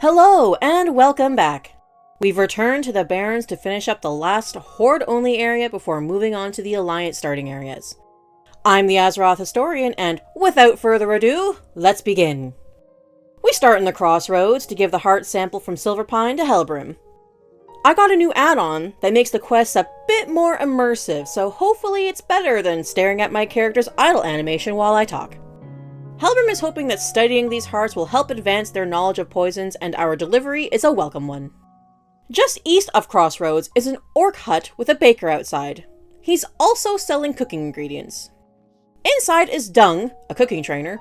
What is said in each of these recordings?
Hello, and welcome back! We've returned to the Barrens to finish up the last Horde-only area before moving on to the Alliance starting areas. I'm the Azeroth Historian, and without further ado, let's begin! We start in the Crossroads to give the heart sample from Silverpine to Hellbrim. I got a new add-on that makes the quests a bit more immersive, so hopefully it's better than staring at my character's idle animation while I talk. Hellbrim is hoping that studying these hearts will help advance their knowledge of poisons, and our delivery is a welcome one. Just east of Crossroads is an orc hut with a baker outside. He's also selling cooking ingredients. Inside is Dung, a cooking trainer,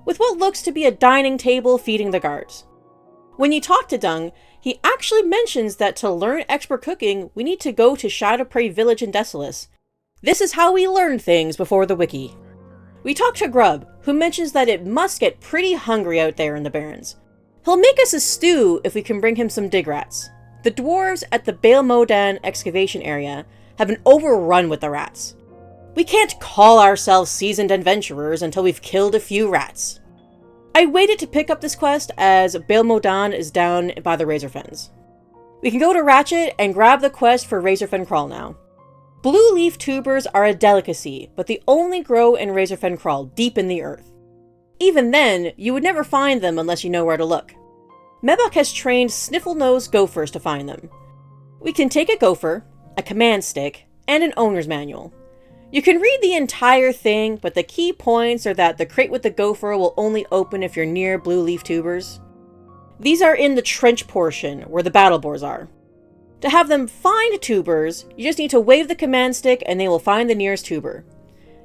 with what looks to be a dining table feeding the guards. When you talk to Dung, he actually mentions that to learn expert cooking, we need to go to Shadowprey Village in Desolace. This is how we learn things before the wiki. We talk to Grub, who mentions that it must get pretty hungry out there in the Barrens. He'll make us a stew if we can bring him some dig rats. The dwarves at the Bael Modan excavation area have been overrun with the rats. We can't call ourselves seasoned adventurers until we've killed a few rats. I waited to pick up this quest as Bael Modan is down by the Razorfens. We can go to Ratchet and grab the quest for Razorfen Kraul now. Blue leaf tubers are a delicacy, but they only grow in Razorfen Kraul, deep in the earth. Even then, you would never find them unless you know where to look. Mebok has trained sniffle-nosed gophers to find them. We can take a gopher, a command stick, and an owner's manual. You can read the entire thing, but the key points are that the crate with the gopher will only open if you're near blue leaf tubers. These are in the trench portion, where the battle boars are. To have them find tubers, you just need to wave the command stick and they will find the nearest tuber.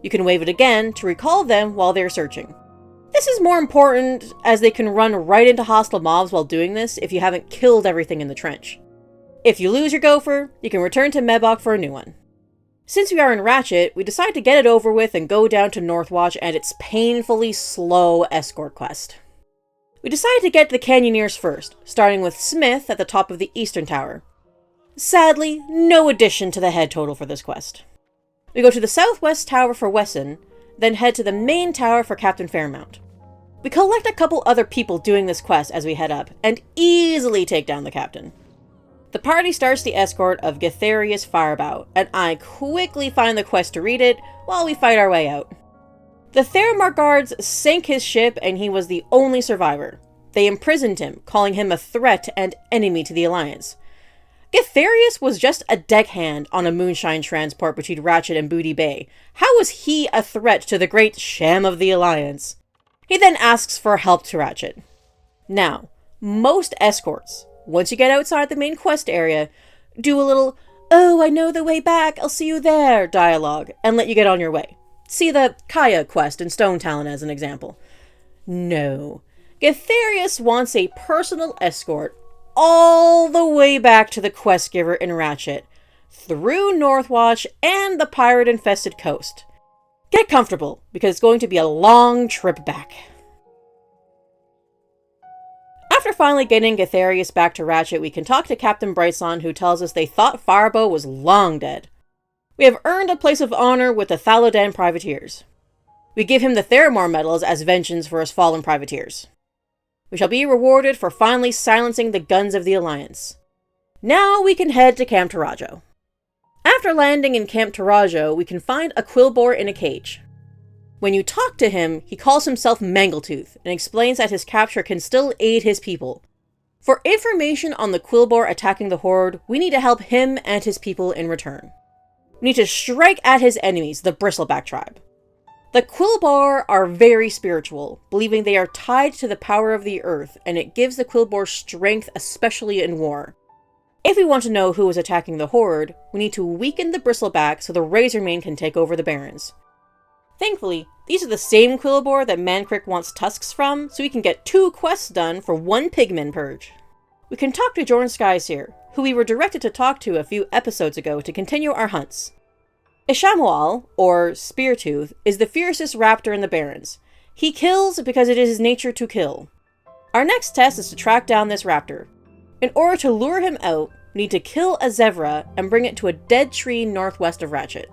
You can wave it again to recall them while they're searching. This is more important as they can run right into hostile mobs while doing this if you haven't killed everything in the trench. If you lose your gopher, you can return to Mebok for a new one. Since we are in Ratchet, we decide to get it over with and go down to Northwatch and its painfully slow escort quest. We decide to get the Canyoneers first, starting with Smith at the top of the Eastern Tower. Sadly, no addition to the head total for this quest. We go to the Southwest Tower for Wesson, then head to the main tower for Captain Fairmount. We collect a couple other people doing this quest as we head up, and easily take down the captain. The party starts the escort of Getherius Firebow, and I quickly find the quest to read it while we fight our way out. The Theramar guards sank his ship and he was the only survivor. They imprisoned him, calling him a threat and enemy to the Alliance. Getherius was just a deckhand on a moonshine transport between Ratchet and Booty Bay. How was he a threat to the great sham of the Alliance? He then asks for help to Ratchet. Now, most escorts, once you get outside the main quest area, do a little, "Oh, I know the way back, I'll see you there" dialogue, and let you get on your way. See the Kaya quest in Stone Talon as an example. No. Getherius wants a personal escort all the way back to the quest giver in Ratchet, through Northwatch and the pirate-infested coast. Get comfortable, because it's going to be a long trip back. After finally getting Getherius back to Ratchet, we can talk to Captain Brightson, who tells us they thought Firebow was long dead. We have earned a place of honor with the Thalodan privateers. We give him the Theramar medals as vengeance for his fallen privateers. We shall be rewarded for finally silencing the guns of the Alliance. Now we can head to Camp Taurajo. After landing in Camp Taurajo, we can find a quillboar in a cage. When you talk to him, he calls himself Mangletooth and explains that his capture can still aid his people. For information on the quillboar attacking the Horde, we need to help him and his people in return. We need to strike at his enemies, the Bristleback tribe. The quillboar are very spiritual, believing they are tied to the power of the earth, and it gives the quillboar strength, especially in war. If we want to know who is attacking the Horde, we need to weaken the Bristleback so the Razormane can take over the Barrens. Thankfully, these are the same quillboar that Mancrick wants tusks from, so we can get 2 quests done for 1 pigman purge. We can talk to Jorn Skyseer, who we were directed to talk to a few episodes ago to continue our hunts. Ishamual, or Speartooth, is the fiercest raptor in the Barrens. He kills because it is his nature to kill. Our next test is to track down this raptor. In order to lure him out, we need to kill a zebra and bring it to a dead tree northwest of Ratchet.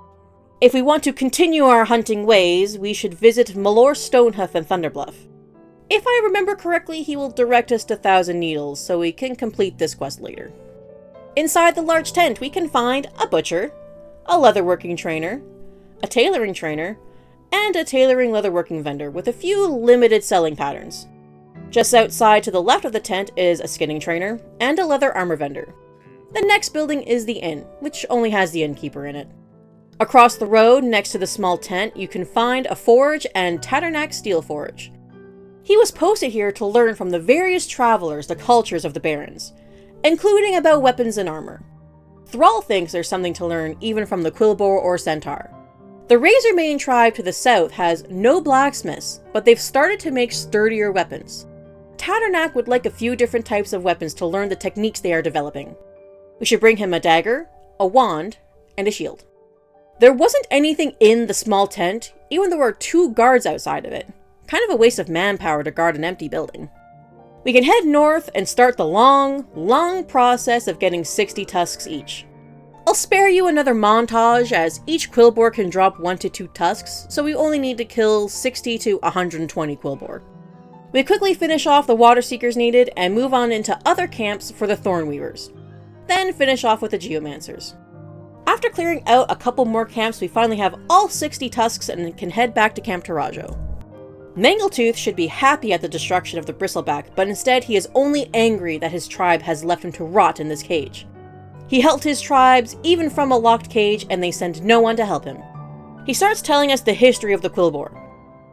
If we want to continue our hunting ways, we should visit Malor Stonehoof and Thunderbluff. If I remember correctly, he will direct us to Thousand Needles, so we can complete this quest later. Inside the large tent, we can find a butcher, a leatherworking trainer, a tailoring trainer, and a tailoring leatherworking vendor with a few limited selling patterns. Just outside to the left of the tent is a skinning trainer and a leather armor vendor. The next building is the inn, which only has the innkeeper in it. Across the road, next to the small tent, you can find a forge and Taurajo steel forge. He was posted here to learn from the various travelers the cultures of the Barrens, including about weapons and armor. Thrall thinks there's something to learn even from the quillboar or centaur. The Razorfen tribe to the south has no blacksmiths, but they've started to make sturdier weapons. Taurajo would like a few different types of weapons to learn the techniques they are developing. We should bring him a dagger, a wand, and a shield. There wasn't anything in the small tent, even though there were 2 guards outside of it. Kind of a waste of manpower to guard an empty building. We can head north and start the long process of getting 60 tusks each. I'll spare you another montage as each quillboar can drop 1 to 2 tusks, so we only need to kill 60 to 120 quillboar. We quickly finish off the water seekers needed and move on into other camps for the thorn weavers. Then finish off with the geomancers. After clearing out a couple more camps, we finally have all 60 tusks and can head back to Camp Taurajo. Mangletooth should be happy at the destruction of the bristleback, but instead he is only angry that his tribe has left him to rot in this cage. He helped his tribes, even from a locked cage, and they send no one to help him. He starts telling us the history of the quillboar.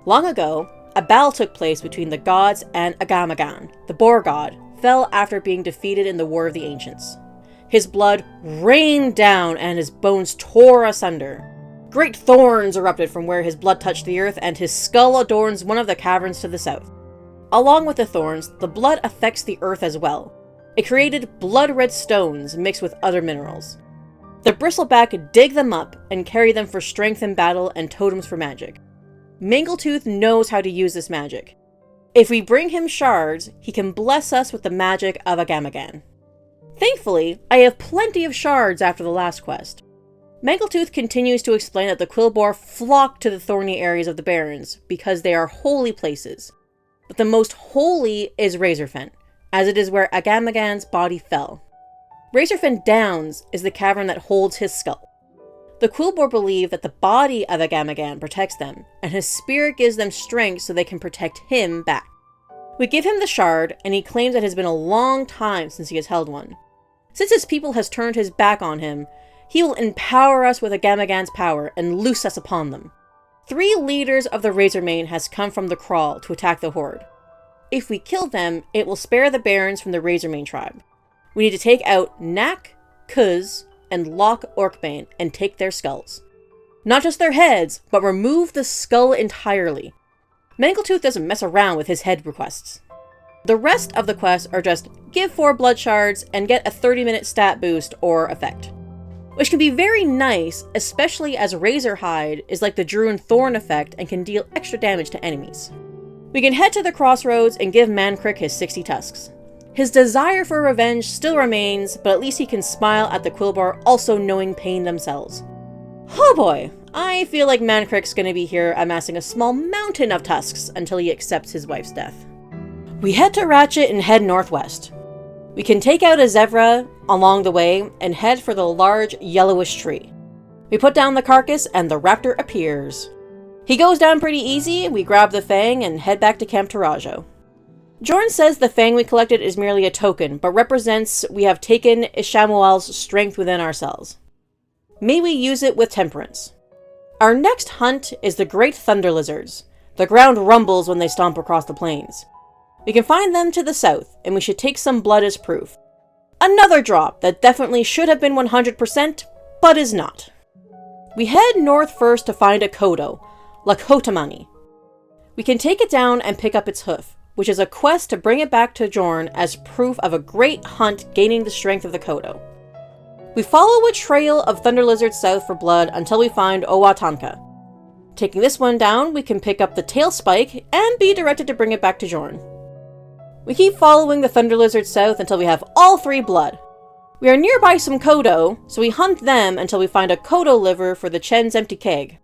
Long ago, a battle took place between the gods and Agamagan, the boar god, fell after being defeated in the War of the Ancients. His blood rained down and his bones tore asunder. Great thorns erupted from where his blood touched the earth, and his skull adorns one of the caverns to the south. Along with the thorns, the blood affects the earth as well. It created blood-red stones mixed with other minerals. The bristleback dig them up and carry them for strength in battle and totems for magic. Mangletooth knows how to use this magic. If we bring him shards, he can bless us with the magic of Agamagan. Thankfully, I have plenty of shards after the last quest. Mangletooth continues to explain that the quillboar flock to the thorny areas of the Barrens because they are holy places. But the most holy is Razorfen, as it is where Agamagan's body fell. Razorfen Downs is the cavern that holds his skull. The quillboar believe that the body of Agamagan protects them, and his spirit gives them strength so they can protect him back. We give him the shard, and he claims that it has been a long time since he has held one. Since his people has turned his back on him, he will empower us with Agamagan's power and loose us upon them. 3 leaders of the Razorfen has come from the Kraul to attack the Horde. If we kill them, it will spare the Barrens from the Razorfen tribe. We need to take out Nak, Kuz, and Loch Orkbane and take their skulls. Not just their heads, but remove the skull entirely. Mangletooth doesn't mess around with his head requests. The rest of the quests are just give 4 blood shards and get a 30-minute stat boost or effect. Which can be very nice, especially as Razorhide is like the Druin Thorn effect and can deal extra damage to enemies. We can head to the crossroads and give Mancrick his 60 tusks. His desire for revenge still remains, but at least he can smile at the quillboar also knowing pain themselves. Oh boy, I feel like Mancrick's gonna be here amassing a small mountain of tusks until he accepts his wife's death. We head to Ratchet and head northwest. We can take out a zebra along the way and head for the large yellowish tree. We put down the carcass and the raptor appears. He goes down pretty easy, we grab the fang and head back to Camp Taurajo. Jorn says the fang we collected is merely a token, but represents we have taken Ishamuel's strength within ourselves. May we use it with temperance. Our next hunt is the great thunder lizards. The ground rumbles when they stomp across the plains. We can find them to the south, and we should take some blood as proof. Another drop that definitely should have been 100%, but is not. We head north first to find a Kodo, Lakotamani. We can take it down and pick up its hoof, which is a quest to bring it back to Jorn as proof of a great hunt gaining the strength of the Kodo. We follow a trail of thunder lizards south for blood until we find Owatanka. Taking this one down, we can pick up the tail spike and be directed to bring it back to Jorn. We keep following the thunder lizards south until we have all 3 blood. We are nearby some Kodo, so we hunt them until we find a Kodo liver for the Chen's empty keg.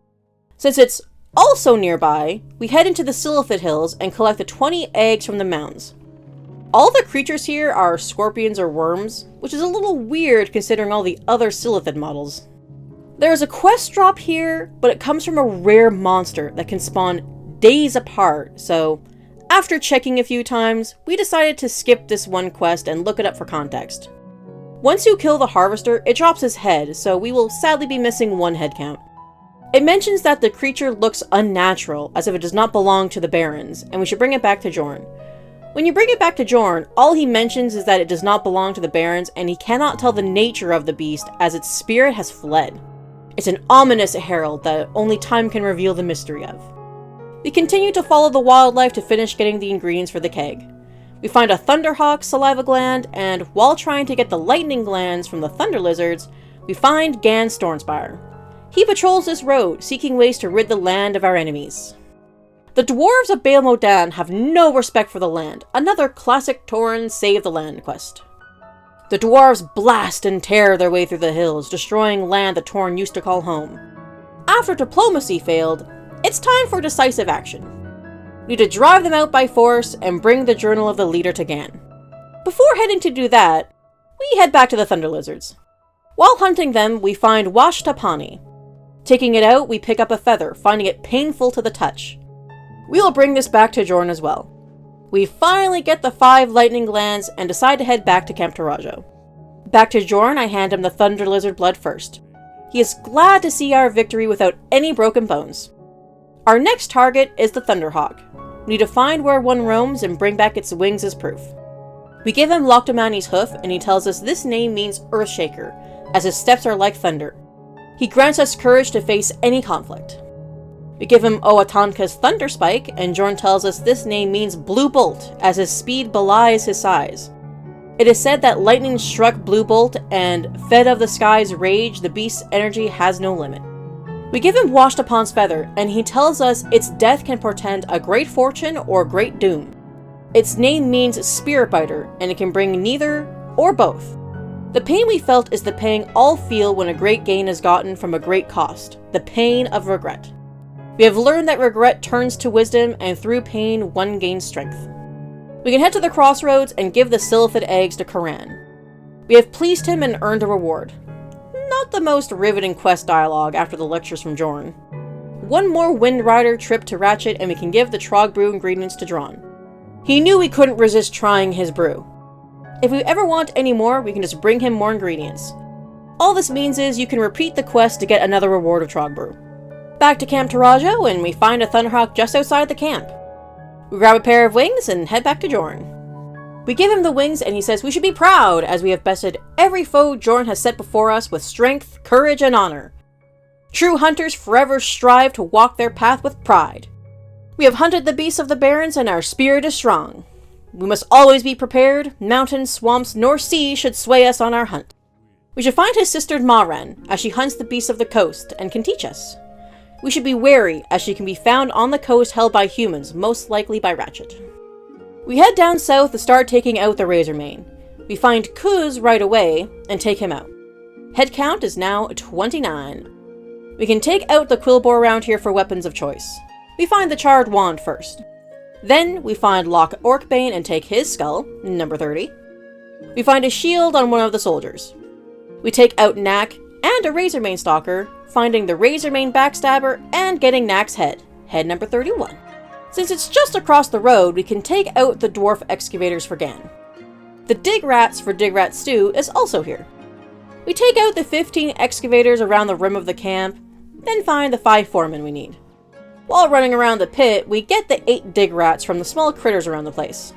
Since it's Also nearby, we head into the Silithid Hills and collect the 20 eggs from the mounds. All the creatures here are scorpions or worms, which is a little weird considering all the other Silithid models. There is a quest drop here, but it comes from a rare monster that can spawn days apart, so after checking a few times, we decided to skip this one quest and look it up for context. Once you kill the Harvester, it drops his head, so we will sadly be missing one head count. It mentions that the creature looks unnatural, as if it does not belong to the Barrens, and we should bring it back to Jorn. When you bring it back to Jorn, all he mentions is that it does not belong to the Barrens, and he cannot tell the nature of the beast as its spirit has fled. It's an ominous herald that only time can reveal the mystery of. We continue to follow the wildlife to finish getting the ingredients for the keg. We find a Thunderhawk saliva gland, and while trying to get the lightning glands from the Thunder Lizards, we find Gan Stormspire. He patrols this road, seeking ways to rid the land of our enemies. The dwarves of Bael Modan have no respect for the land, another classic tauren save the land quest. The dwarves blast and tear their way through the hills, destroying land the tauren used to call home. After diplomacy failed, it's time for decisive action. We need to drive them out by force and bring the journal of the leader to Gan. Before heading to do that, we head back to the Thunder Lizards. While hunting them, we find Washtapani. Taking it out, we pick up a feather, finding it painful to the touch. We'll bring this back to Jorn as well. We finally get the 5 lightning glands and decide to head back to Camp Taurajo. Back to Jorn, I hand him the Thunder Lizard blood first. He is glad to see our victory without any broken bones. Our next target is the Thunderhawk. We need to find where one roams and bring back its wings as proof. We give him Loktamani's hoof, and he tells us this name means Earthshaker, as his steps are like thunder. He grants us courage to face any conflict. We give him Oatanka's Thunder Spike, and Jorn tells us this name means Blue Bolt, as his speed belies his size. It is said that lightning struck Blue Bolt, and fed of the sky's rage, the beast's energy has no limit. We give him Washtapan's feather, and he tells us its death can portend a great fortune or great doom. Its name means Spirit Biter, and it can bring neither or both. The pain we felt is the pain all feel when a great gain is gotten from a great cost, the pain of regret. We have learned that regret turns to wisdom, and through pain one gains strength. We can head to the crossroads and give the Silithid eggs to Karan. We have pleased him and earned a reward. Not the most riveting quest dialogue after the lectures from Jorn. One more Wind Rider trip to Ratchet and we can give the Trog brew ingredients to Dron. He knew we couldn't resist trying his brew. If we ever want any more, we can just bring him more ingredients. All this means is you can repeat the quest to get another reward of Trog brew. Back to Camp Taurajo, and we find a Thunderhawk just outside the camp. We grab a pair of wings and head back to Jorn. We give him the wings and he says we should be proud as we have bested every foe Jorn has set before us with strength, courage, and honor. True hunters forever strive to walk their path with pride. We have hunted the beasts of the Barrens and our spirit is strong. We must always be prepared. Mountains, swamps, nor sea should sway us on our hunt. We should find his sister Maran, as she hunts the beasts of the coast and can teach us. We should be wary, as she can be found on the coast held by humans, most likely by Ratchet. We head down south to start taking out the Razormane. We find Kuz right away and take him out. Head count is now 29. We can take out the quillboar around here for weapons of choice. We find the charred wand first. Then we find Loch Orcbane and take his skull, number 30. We find a shield on one of the soldiers. We take out Knack and a Razormane stalker, finding the Razormane backstabber and getting Knack's head, head number 31. Since it's just across the road, we can take out the dwarf excavators for Gan. The dig rats for Dig Rat Stew is also here. We take out the 15 excavators around the rim of the camp, then find the 5 foremen we need. While running around the pit, we get the 8 dig rats from the small critters around the place.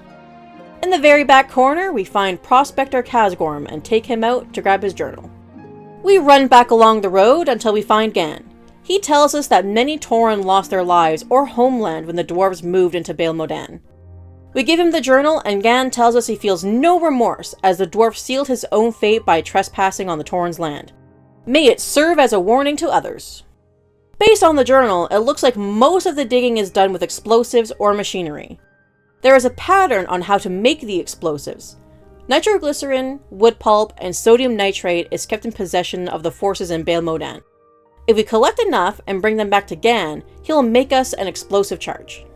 In the very back corner, we find Prospector Kazgorm and take him out to grab his journal. We run back along the road until we find Gan. He tells us that many tauren lost their lives or homeland when the dwarves moved into Bael Modan. We give him the journal and Gan tells us he feels no remorse as the dwarf sealed his own fate by trespassing on the tauren's land. May it serve as a warning to others. Based on the journal, it looks like most of the digging is done with explosives or machinery. There is a pattern on how to make the explosives. Nitroglycerin, wood pulp, and sodium nitrate is kept in possession of the forces in Bael Modan. If we collect enough and bring them back to Gan, he'll make us an explosive charge.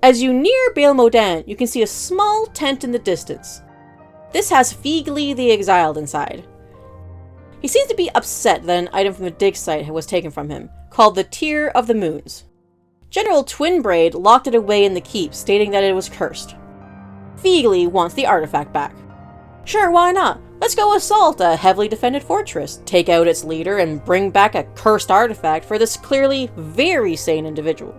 As you near Bael Modan, you can see a small tent in the distance. This has Feegly the Exiled inside. He seems to be upset that an item from the dig site was taken from him, called the Tear of the Moons. General Twinbraid locked it away in the keep, stating that it was cursed. Feegly wants the artifact back. Sure, why not? Let's go assault a heavily defended fortress, take out its leader, and bring back a cursed artifact for this clearly very sane individual.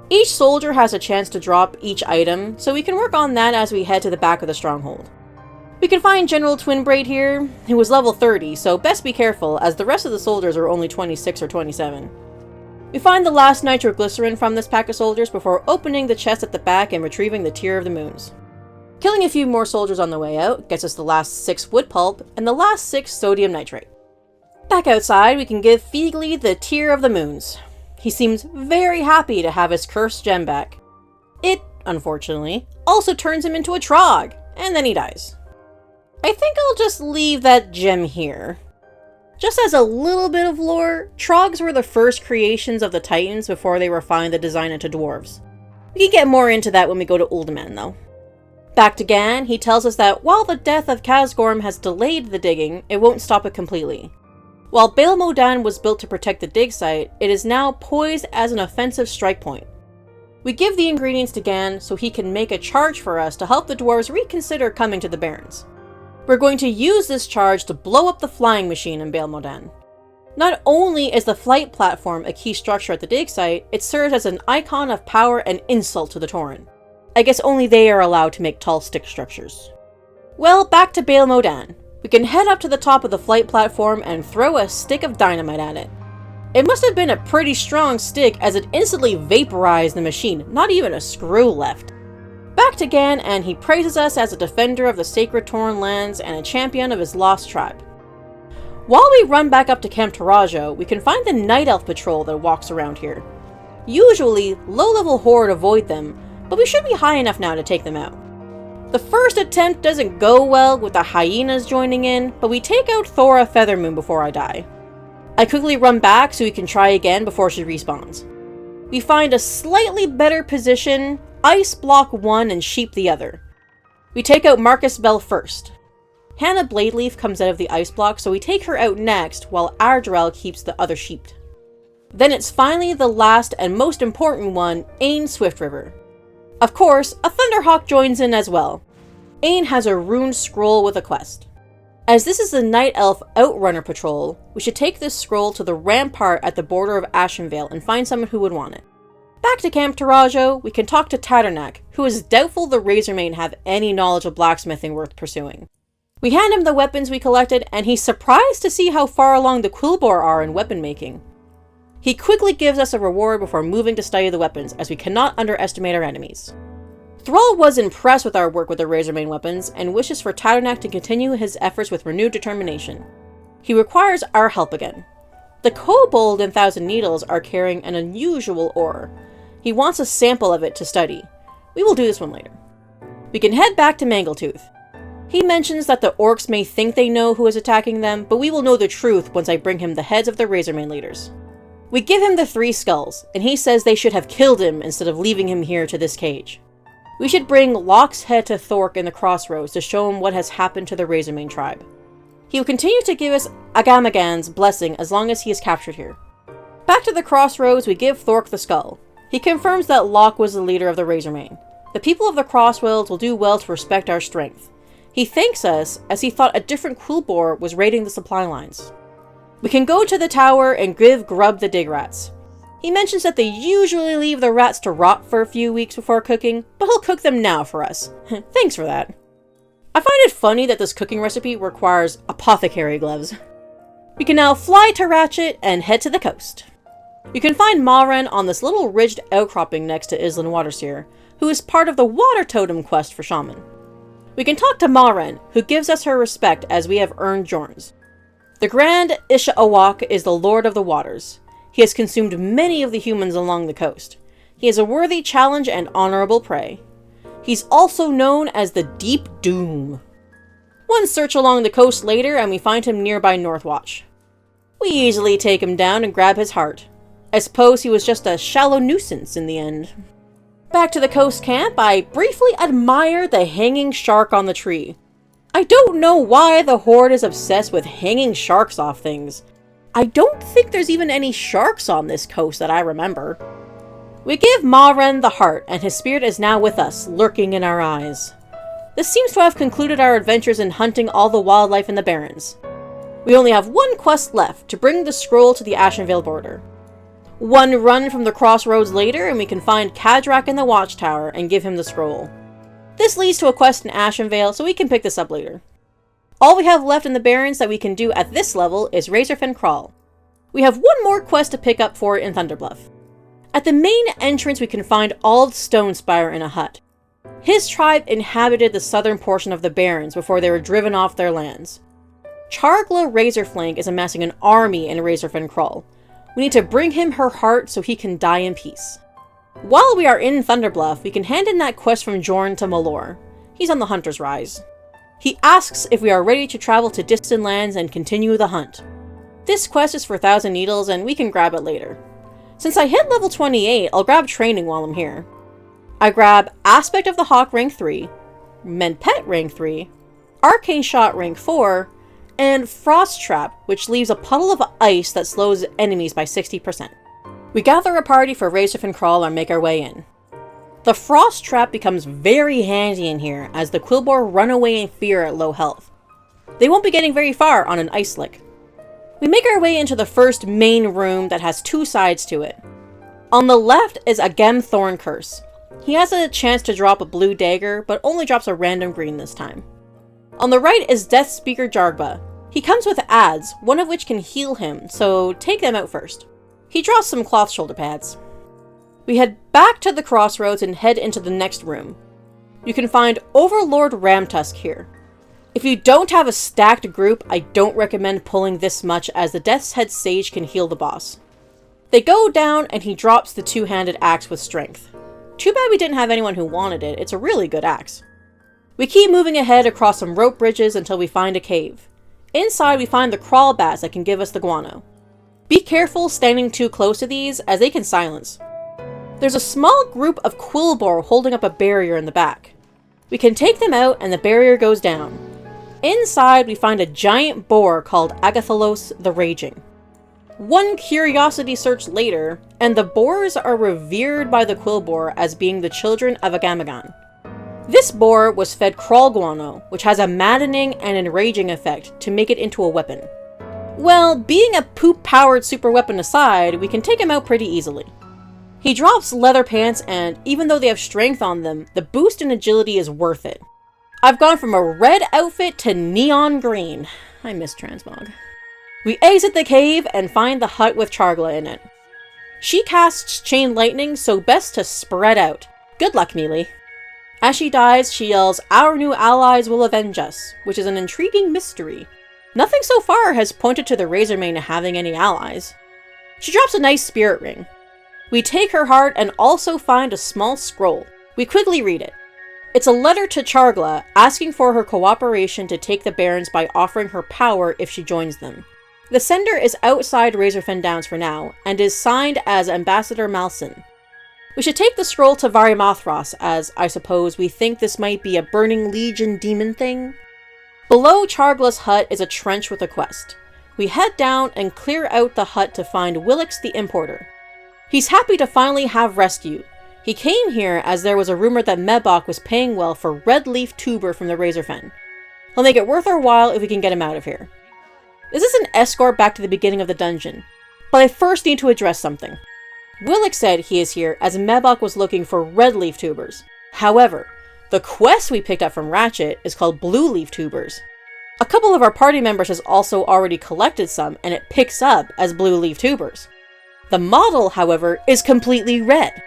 Each soldier has a chance to drop each item, so we can work on that as we head to the back of the stronghold. We can find General Twinbraid here, who was level 30, so best be careful as the rest of the soldiers are only 26 or 27. We find the last nitroglycerin from this pack of soldiers before opening the chest at the back and retrieving the Tear of the Moons. Killing a few more soldiers on the way out gets us the last 6 wood pulp and the last 6 sodium nitrate. Back outside, we can give Feegly the Tear of the Moons. He seems very happy to have his cursed gem back. It, unfortunately, also turns him into a trog, and then he dies. I think I'll just leave that gem here. Just as a little bit of lore, trogs were the first creations of the Titans before they refined the design into dwarves. We can get more into that when we go to Uldaman, though. Back to Gan, he tells us that while the death of Khazgorm has delayed the digging, it won't stop it completely. While Bael Modan was built to protect the dig site, it is now poised as an offensive strike point. We give the ingredients to Gan so he can make a charge for us to help the dwarves reconsider coming to the Barrens. We're going to use this charge to blow up the flying machine in Bael Modan. Not only is the flight platform a key structure at the dig site, it serves as an icon of power and insult to the tauren. I guess only they are allowed to make tall stick structures. Well, back to Bael Modan. We can head up to the top of the flight platform and throw a stick of dynamite at it. It must have been a pretty strong stick as it instantly vaporized the machine, not even a screw left. Back to Gan, and he praises us as a defender of the sacred Tauren lands and a champion of his lost tribe. While we run back up to Camp Taurajo, we can find the Night Elf patrol that walks around here. Usually, low-level Horde avoid them, but we should be high enough now to take them out. The first attempt doesn't go well with the hyenas joining in, but we take out Thora Feathermoon before I die. I quickly run back so we can try again before she respawns. We find a slightly better position, ice block one and sheep the other. We take out Marcus Bell first. Hannah Bladeleaf comes out of the ice block, so we take her out next while Ardrell keeps the other sheeped. Then it's finally the last and most important one, Ain Swiftriver. Of course, a Thunderhawk joins in as well. Ain has a runed scroll with a quest. As this is the Night Elf Outrunner patrol, we should take this scroll to the rampart at the border of Ashenvale and find someone who would want it. Back to Camp Taurajo, we can talk to Tadernak, who is doubtful the Razormen have any knowledge of blacksmithing worth pursuing. We hand him the weapons we collected, and he's surprised to see how far along the quillboar are in weapon making. He quickly gives us a reward before moving to study the weapons, as we cannot underestimate our enemies. Thrall was impressed with our work with the Razormen weapons, and wishes for Tadernak to continue his efforts with renewed determination. He requires our help again. The kobold and Thousand Needles are carrying an unusual ore. He wants a sample of it to study. We will do this one later. We can head back to Mangletooth. He mentions that the orcs may think they know who is attacking them, but we will know the truth once I bring him the heads of the Razormen leaders. We give him the 3 skulls, and he says they should have killed him instead of leaving him here to this cage. We should bring Locke's head to Thork in the crossroads to show him what has happened to the Razormen tribe. He will continue to give us Agamagan's blessing as long as he is captured here. Back to the crossroads, we give Thork the skull. He confirms that Locke was the leader of the Razormen. The people of the Crossroads will do well to respect our strength. He thanks us as he thought a different quillboar was raiding the supply lines. We can go to the tower and give Grub the dig rats. He mentions that they usually leave the rats to rot for a few weeks before cooking, but he'll cook them now for us. Thanks for that. I find it funny that this cooking recipe requires apothecary gloves. We can now fly to Ratchet and head to the coast. You can find Maren on this little ridged outcropping next to Islan Waterseer, who is part of the Water Totem quest for Shaman. We can talk to Maren, who gives us her respect as we have earned Jorns. The Grand Isha Awak is the Lord of the Waters. He has consumed many of the humans along the coast. He is a worthy challenge and honorable prey. He's also known as the Deep Doom. One search along the coast later and we find him nearby Northwatch. We easily take him down and grab his heart. I suppose he was just a shallow nuisance in the end. Back to the coast camp, I briefly admire the hanging shark on the tree. I don't know why the Horde is obsessed with hanging sharks off things. I don't think there's even any sharks on this coast that I remember. We give Modan the heart, and his spirit is now with us, lurking in our eyes. This seems to have concluded our adventures in hunting all the wildlife in the Barrens. We only have one quest left, to bring the scroll to the Ashenvale border. One run from the crossroads later, and we can find Kadrak in the watchtower and give him the scroll. This leads to a quest in Ashenvale, so we can pick this up later. All we have left in the Barrens that we can do at this level is Razorfen Kraul. We have one more quest to pick up for in Thunderbluff. At the main entrance we can find Ald Stonespire in a hut. His tribe inhabited the southern portion of the Barrens before they were driven off their lands. Chargla Razorflank is amassing an army in Razorfen Kraul. We need to bring him her heart so he can die in peace. While we are in Thunderbluff, we can hand in that quest from Jorn to Malor. He's on the Hunter's Rise. He asks if we are ready to travel to distant lands and continue the hunt. This quest is for 1,000 needles and we can grab it later. Since I hit level 28, I'll grab training while I'm here. I grab Aspect of the Hawk rank 3, Menpet rank 3, Arcane Shot rank 4, and Frost Trap, which leaves a puddle of ice that slows enemies by 60%. We gather a party for Razorfen Kraul and make our way in. The Frost Trap becomes very handy in here, as the quillboar run away in fear at low health. They won't be getting very far on an ice lick. We make our way into the first main room that has two sides to it. On the left is a Gem Thorn Curse. He has a chance to drop a blue dagger, but only drops a random green this time. On the right is Death Speaker Jargba. He comes with ads, one of which can heal him, so take them out first. He draws some cloth shoulder pads. We head back to the crossroads and head into the next room. You can find Overlord Ramtusk here. If you don't have a stacked group, I don't recommend pulling this much, as the Death's Head Sage can heal the boss. They go down and he drops the two-handed axe with strength. Too bad we didn't have anyone who wanted it, it's a really good axe. We keep moving ahead across some rope bridges until we find a cave. Inside we find the crawl bats that can give us the guano. Be careful standing too close to these, as they can silence. There's a small group of quillboar holding up a barrier in the back. We can take them out and the barrier goes down. Inside we find a giant boar called Agathalos the Raging. One curiosity search later, and the boars are revered by the quillboar as being the children of Agamagan. This boar was fed crawl guano, which has a maddening and enraging effect to make it into a weapon. Well, being a poop-powered super weapon aside, we can take him out pretty easily. He drops leather pants, and even though they have strength on them, the boost in agility is worth it. I've gone from a red outfit to neon green. I miss transmog. We exit the cave and find the hut with Chargla in it. She casts Chain Lightning, so best to spread out. Good luck, Neely. As she dies, she yells, "Our new allies will avenge us," which is an intriguing mystery. Nothing so far has pointed to the Razormane having any allies. She drops a nice spirit ring. We take her heart and also find a small scroll. We quickly read it. It's a letter to Chargla asking for her cooperation to take the Barrens by offering her power if she joins them. The sender is outside Razorfen Downs for now, and is signed as Ambassador Malson. We should take the scroll to Varimathros, as I suppose we think this might be a Burning Legion demon thing. Below Chargla's hut is a trench with a quest. We head down and clear out the hut to find Willix the Importer. He's happy to finally have rescue. He came here as there was a rumor that Mebok was paying well for red leaf tuber from the Razorfen. He'll make it worth our while if we can get him out of here. This is an escort back to the beginning of the dungeon, but I first need to address something. Willix said he is here as Mebok was looking for red leaf tubers. However, the quest we picked up from Ratchet is called blue leaf tubers. A couple of our party members has also already collected some, and it picks up as blue leaf tubers. The model, however, is completely red.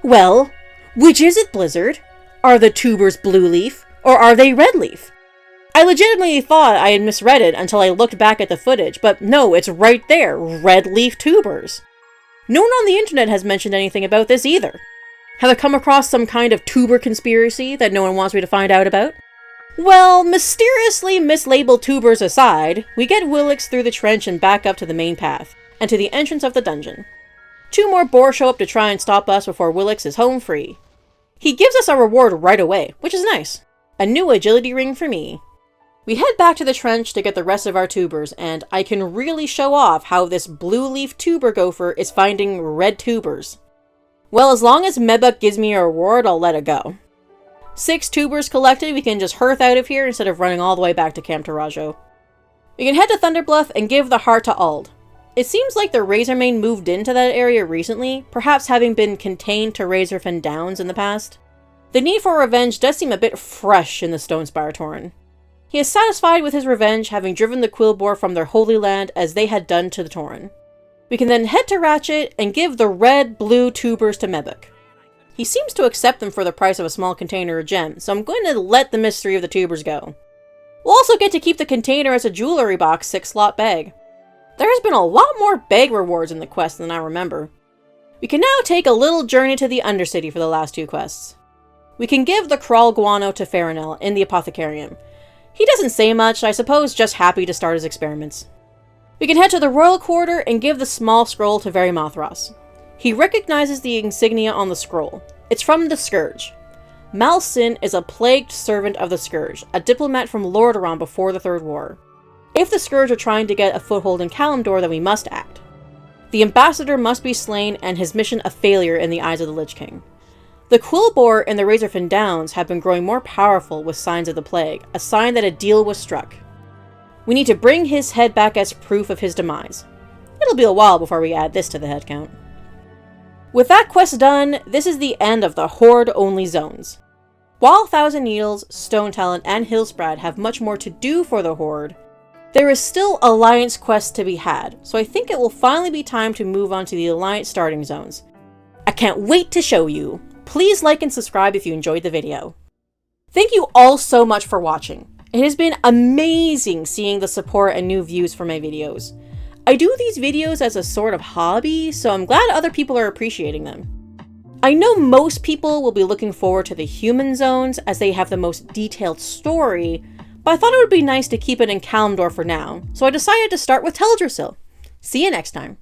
Well, which is it, Blizzard? Are the tubers blue leaf, or are they red leaf? I legitimately thought I had misread it until I looked back at the footage, but no, it's right there, red leaf tubers. No one on the internet has mentioned anything about this either. Have I come across some kind of tuber conspiracy that no one wants me to find out about? Well, mysteriously mislabeled tubers aside, we get Willix through the trench and back up to the main path, and to the entrance of the dungeon. 2 more boar show up to try and stop us before Willix is home free. He gives us our reward right away, which is nice. A new agility ring for me. We head back to the trench to get the rest of our tubers, and I can really show off how this blue leaf tuber gopher is finding red tubers. Well, as long as Mebuk gives me a reward, I'll let it go. 6 tubers collected, we can just hearth out of here instead of running all the way back to Camp Taurajo. We can head to Thunderbluff and give the heart to Ald. It seems like the Razormane moved into that area recently, perhaps having been contained to Razorfen Downs in the past. The need for revenge does seem a bit fresh in the Stonespire Tauren. He is satisfied with his revenge, having driven the quillboar from their holy land as they had done to the Tauren. We can then head to Ratchet and give the red-blue tubers to Mebuk. He seems to accept them for the price of a small container of gems, so I'm going to let the mystery of the tubers go. We'll also get to keep the container as a jewelry box 6-slot bag. There has been a lot more bag rewards in the quest than I remember. We can now take a little journey to the Undercity for the last 2 quests. We can give the Kraul guano to Farinel in the Apothecarium. He doesn't say much, I suppose just happy to start his experiments. We can head to the Royal Quarter and give the small scroll to Varimathras. He recognizes the insignia on the scroll. It's from the Scourge. Malsin is a plagued servant of the Scourge, a diplomat from Lordaeron before the Third War. If the Scourge are trying to get a foothold in Kalimdor, then we must act. The ambassador must be slain and his mission a failure in the eyes of the Lich King. The quillboar in the Razorfen Downs have been growing more powerful with signs of the plague, a sign that a deal was struck. We need to bring his head back as proof of his demise. It'll be a while before we add this to the head count. With that quest done, this is the end of the Horde-only zones. While Thousand Needles, Stone Talent, and Hillsprad have much more to do for the Horde, there is still Alliance quests to be had, so I think it will finally be time to move on to the Alliance starting zones. I can't wait to show you! Please like and subscribe if you enjoyed the video. Thank you all so much for watching. It has been amazing seeing the support and new views for my videos. I do these videos as a sort of hobby, so I'm glad other people are appreciating them. I know most people will be looking forward to the human zones as they have the most detailed story, but I thought it would be nice to keep it in Kalimdor for now, so I decided to start with Teldrassil. See you next time.